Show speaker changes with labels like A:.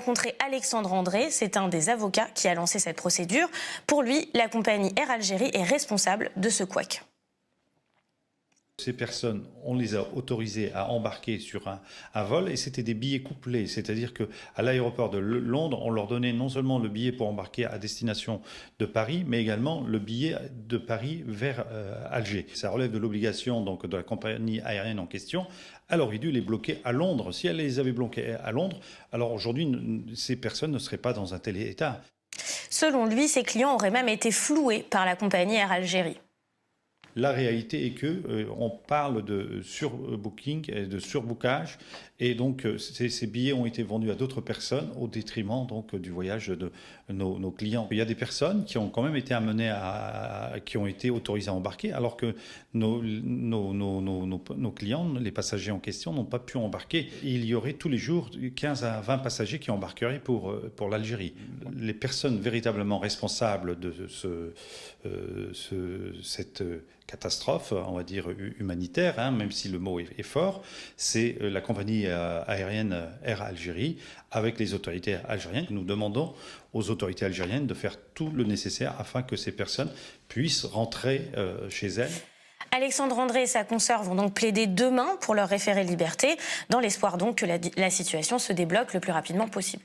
A: Rencontré Alexandre André, c'est un des avocats qui a lancé cette procédure. Pour lui, la compagnie Air Algérie est responsable de ce couac.
B: Ces personnes, on les a autorisées à embarquer sur un vol et c'était des billets couplés. C'est-à-dire qu'à l'aéroport de Londres, on leur donnait non seulement le billet pour embarquer à destination de Paris, mais également le billet de Paris vers Alger. Ça relève de l'obligation donc de la compagnie aérienne en question. Elle aurait dû les bloquer à Londres. Si elle les avait bloqués à Londres, alors aujourd'hui, ces personnes ne seraient pas dans un tel état.
A: Selon lui, ses clients auraient même été floués par la compagnie Air Algérie.
B: La réalité est que on parle de surbooking et de surbookage et donc ces billets ont été vendus à d'autres personnes au détriment donc du voyage de nos clients. Il y a des personnes qui ont quand même été amenées qui ont été autorisées à embarquer alors que nos clients, les passagers en question, n'ont pas pu embarquer. Il y aurait tous les jours 15 à 20 passagers qui embarqueraient pour l'Algérie. Les personnes véritablement responsables de cette catastrophe, on va dire humanitaire, hein, même si le mot est fort, c'est la compagnie aérienne Air Algérie avec les autorités algériennes. Nous demandons aux autorités algériennes de faire tout le nécessaire afin que ces personnes puissent rentrer chez elles.
A: Alexandre André et sa consoeur vont donc plaider demain pour leur référé liberté, dans l'espoir donc que la situation se débloque le plus rapidement possible.